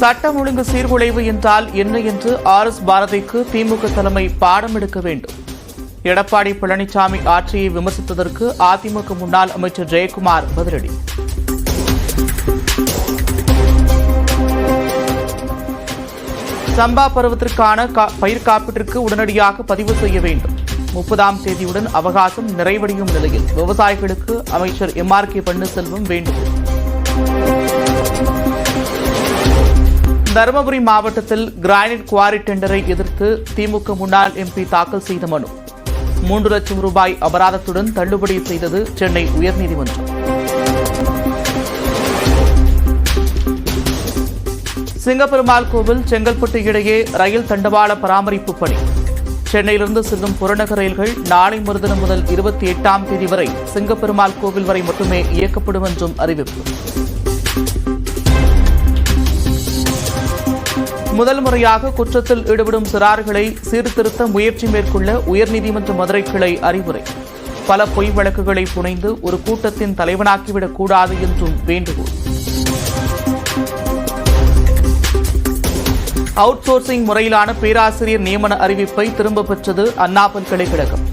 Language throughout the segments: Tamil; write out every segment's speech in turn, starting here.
சட்டம் ஒழுங்கு சீர்குலைவு என்றால் என்ன என்று RS பாரதிக்கு திமுக தலைமை பாடம் எடுக்க வேண்டும். எடப்பாடி பழனிசாமி ஆட்சியை விமர்சித்ததற்கு அதிமுக முன்னாள் அமைச்சர் ஜெயக்குமார் பதிலடி. சம்பா பருவத்திற்கான பயிர் காப்பீட்டிற்கு உடனடியாக பதிவு செய்ய வேண்டும். 30ஆம் தேதியுடன் அவகாசம் நிறைவடையும் நிலையில் விவசாயிகளுக்கு அமைச்சர் MRK பன்னீர்செல்வம் வேண்டுகோள். தருமபுரி மாவட்டத்தில் கிரானைட் குவாரி டெண்டரை எதிர்த்து திமுக முன்னாள் MP தாக்கல் செய்த மனு 3 லட்சம் ரூபாய் அபராதத்துடன் தள்ளுபடி செய்தது சென்னை உயர்நீதிமன்றம். சிங்கப்பெருமாள் கோவில் செங்கல்பட்டு இடையே ரயில் தண்டவாள பராமரிப்பு பணி. சென்னையிலிருந்து செல்லும் புறநகர் ரயில்கள் நாளை மறுதினம் முதல் 28ஆம் தேதி வரை சிங்கப்பெருமாள் கோவில் வரை மட்டுமே இயக்கப்படும் என்றும் அறிவிப்பு. முதல் முறையாக குற்றத்தில் ஈடுபடும் சிறார்களை சீர்திருத்த முயற்சி மேற்கொள்ள உயர்நீதிமன்ற மதுரை கிளை அறிவுரை. பல பொய் வழக்குகளை புனைந்து ஒரு கூட்டத்தின் தலைவனாக்கிவிடக் கூடாது என்றும் வேண்டுகோள். அவுட் சோர்சிங் முறையிலான பேராசிரியர் நியமன அறிவிப்பை திரும்பப் பெற்றது அண்ணா பல்கலைக்கழகம்.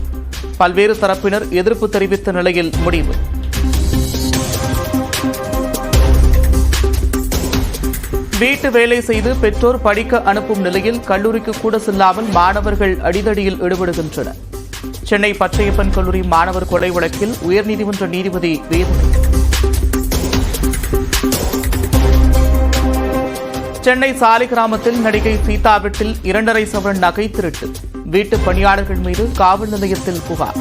பல்வேறு தரப்பினர் எதிர்ப்பு தெரிவித்த நிலையில் முடிவு. வீட்டு வேலை செய்து பெற்றோர் படிக்க அனுப்பும் நிலையில் கல்லூரிக்கு கூட செல்லாமல் மாணவர்கள் அடிதடியில் ஈடுபடுகின்றனர். சென்னை பச்சையப்பன் கல்லூரி மாணவர் கொலை வழக்கில் உயர்நீதிமன்ற நீதிபதி வேதனை. சென்னை சாலை கிராமத்தில் நடிகை சீதா வீட்டில் 2.5 சவரன் நகை திருட்டு. வீட்டு பணியாளர்கள் மீது காவல் நிலையத்தில் புகார்.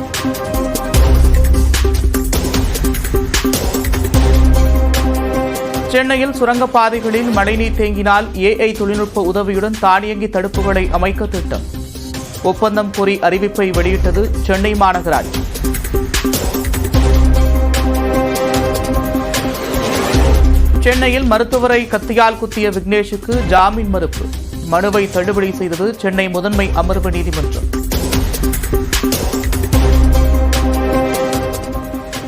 சென்னையில் சுரங்கப்பாதைகளில் மழைநீர் தேங்கினால் AI தொழில்நுட்ப உதவியுடன் தானியங்கி தடுப்புகளை அமைக்க திட்டம். ஒப்பந்தம் கோரி அறிவிப்பை வெளியிட்டது சென்னை மாநகராட்சி. சென்னையில் மருத்துவரை கத்தியால் குத்திய விக்னேஷுக்கு ஜாமீன் மறுப்பு. மனுவை தள்ளுபடி செய்தது சென்னை முதன்மை அமர்வு நீதிமன்றம்.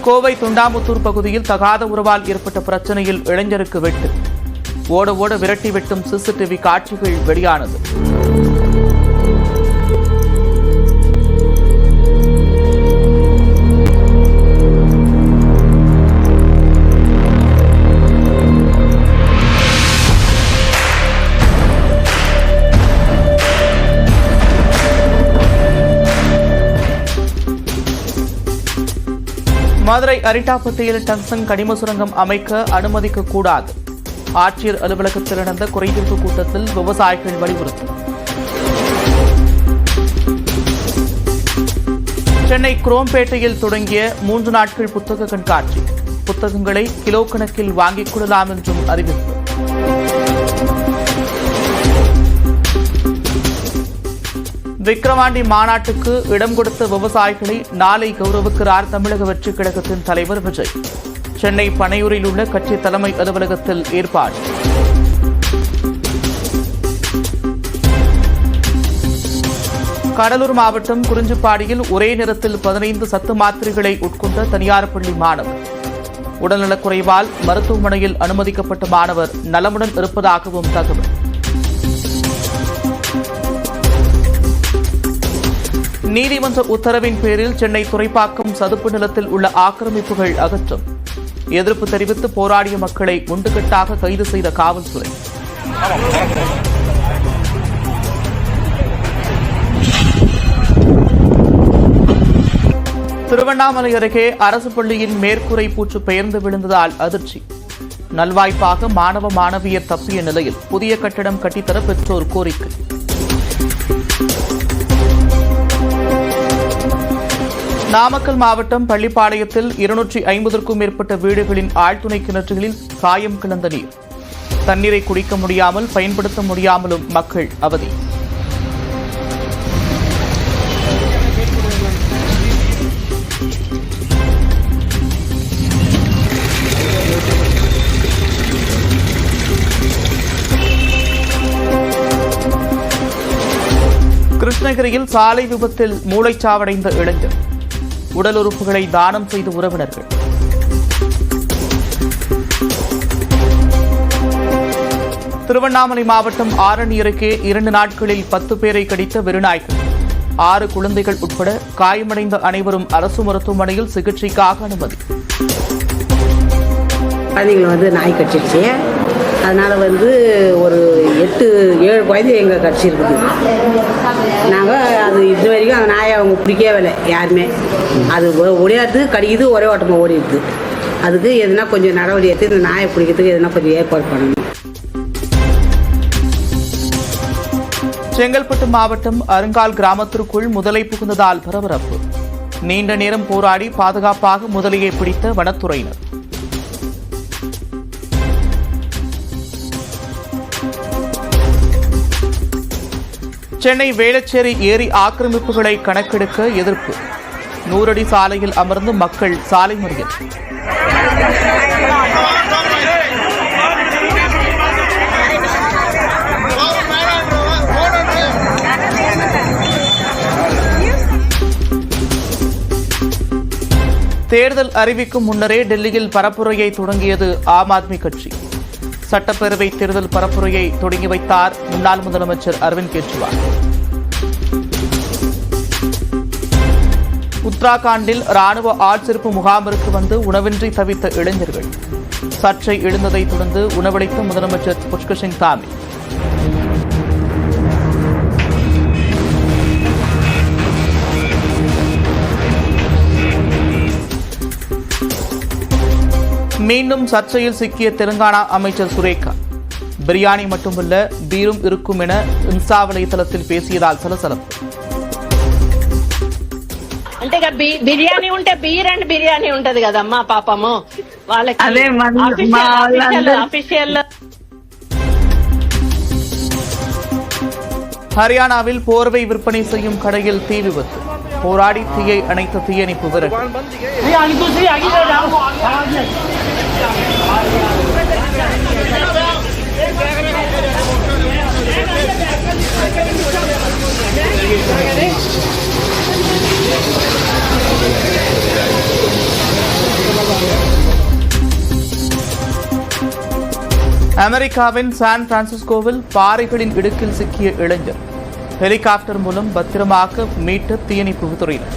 கோவை தொண்டாமுத்தூர் பகுதியில் தகாத உறவால் ஏற்பட்ட பிரச்சனையில் இளைஞருக்கு வெட்டு. ஓட ஓட விரட்டி வெட்டும் CCTV காட்சிகள் வெளியானது. மதுரை அரிட்டாப்பட்டியில் டங்ஸ்டன் கனிம சுரங்கம் அமைக்க அனுமதிக்கக்கூடாது. ஆட்சியர் அலுவலகத்தில் நடந்த குறைதீர்ப்பு கூட்டத்தில் விவசாயிகள் வலியுறுத்தல். சென்னை குரோம்பேட்டையில் தொடங்கிய 3 நாட்கள் புத்தக கண்காட்சி. புத்தகங்களை கிலோ கணக்கில் வாங்கிக் கொள்ளலாம் என்றும் அறிவிப்பு. விக்கிரவாண்டி மாநாட்டுக்கு இடம் கொடுத்த விவசாயிகளை நாளை கௌரவிக்கிறார் தமிழக வெற்றிக் கழகத்தின் தலைவர் விஜய். சென்னை பனையூரில் உள்ள கட்சி தலைமை அலுவலகத்தில் ஏற்பாடு. கடலூர் மாவட்டம் குறிஞ்சிப்பாடியில் ஒரே நேரத்தில் 15 சத்து மாத்திரைகளை உட்கொண்ட தனியார் பள்ளி மாணவர். உடல்நலக்குறைவால் மருத்துவமனையில் அனுமதிக்கப்பட்ட மாணவர் நலமுடன் இருப்பதாகவும் தகவல். நீதிமன்ற உத்தரவின் பேரில் சென்னை துறைப்பாக்கம் சதுப்பு நிலத்தில் உள்ள ஆக்கிரமிப்புகள் அகற்றம். எதிர்ப்பு தெரிவித்து போராடிய மக்களை குண்டுகட்டாக கைது செய்த காவல்துறை. திருவண்ணாமலை அருகே அரசு பள்ளியின் மேற்கூரை பூச்சு பெயர்ந்து விழுந்ததால் அதிர்ச்சி. நல்வாய்ப்பாக மாணவ மாணவியர் தப்பிய நிலையில் புதிய கட்டடம் கட்டித்தர பெற்றோர் கோரிக்கை. நாமக்கல் மாவட்டம் பள்ளிப்பாளையத்தில் 250க்கும் மேற்பட்ட வீடுகளின் ஆழ்துணை கிணற்றுகளில் சாயம் கலந்த நீர். தண்ணீரை குடிக்க முடியாமல் பயன்படுத்த முடியாமலும் மக்கள் அவதி. கிருஷ்ணகிரியில் சாலை விபத்தில் மூளைச்சாவடைந்த இளைஞர். உடல் உறுப்புகளை தானம் செய்த உறவினர்கள். திருவண்ணாமலை மாவட்டம் ஆரணி அருகே 2 நாட்களில் 10 பேரை கடித்த வெறிநாய்கள். 6 குழந்தைகள் உட்பட காயமடைந்த அனைவரும் அரசு மருத்துவமனையில் சிகிச்சைக்காக அனுமதி. குழந்தைங்களை நாய் கடிச்சிருச்சு. அதனால் ஒரு 8-7 குழந்தை எங்கள் கடிச்சிருக்குது. நாங்கள் அது இது வரைக்கும் அந்த நாயை அவங்க பிடிக்கவே இல்லை யாருமே. அது ஒடியாடுது கடிக்குது, ஒரே ஓட்டமாக ஓடிடுது. அதுக்கு எதுனா கொஞ்சம் நடவடிக்கை எடுத்து இந்த நாயை பிடிக்கிறதுக்கு எதுனா கொஞ்சம் ஏற்பாடு பண்ணணும். செங்கல்பட்டு மாவட்டம் அருங்கால் கிராமத்திற்குள் முதலை புகுந்ததால் பரபரப்பு. நீண்ட நேரம் போராடி பாதுகாப்பாக முதலையை பிடித்த வனத்துறையினர். சென்னை வேளச்சேரி ஏரி ஆக்கிரமிப்புகளை கணக்கெடுக்க எதிர்ப்பு. 100 அடி சாலையில் அமர்ந்து மக்கள் சாலை மறியல். தேர்தல் அறிவிக்கும் முன்னரே டெல்லியில் பரப்புரையை தொடங்கியது ஆம் ஆத்மி கட்சி. சட்டப்பேரவை தேர்தல் பரப்புரையை தொடங்கி வைத்தார் முன்னாள் முதலமைச்சர் அரவிந்த் கெஜ்ரிவால். உத்தராகண்டில் ராணுவ ஆட்சேர்ப்பு முகாமிற்கு வந்து உணவின்றி தவித்த இளைஞர்கள். சர்ச்சை எழுந்ததைத் தொடர்ந்து உணவளித்த முதலமைச்சர் புஷ்கர் சிங் தாமி. மீண்டும் சர்ச்சையில் சிக்கிய தெலுங்கானா அமைச்சர் சுரேகா. பிரியாணி மட்டுமல்ல பீரும் இருக்கும் என இன்ஸ்டா வலைதளத்தில் பேசியதால் சலசலப்பு. అంటే బిర్యానీ ఉంటే బీర్ అండ్ బిర్యానీ ఉంటది కదమ్మా పాపము వాళ్ళకి అఫీషియల్. ஹரியானாவில் போர்வை விற்பனை செய்யும் கடையில் தீ விபத்து. போராடி தீயை அணைத்த தீயணைப்பு வீரர்கள். அமெரிக்காவின் சான் பிரான்சிஸ்கோவில் பாறைகளின் இடுக்கில் சிக்கிய இளைஞர். ஹெலிகாப்டர் மூலம் பத்திரமாக மீட்ட தீயணைப்பு துறையினர்.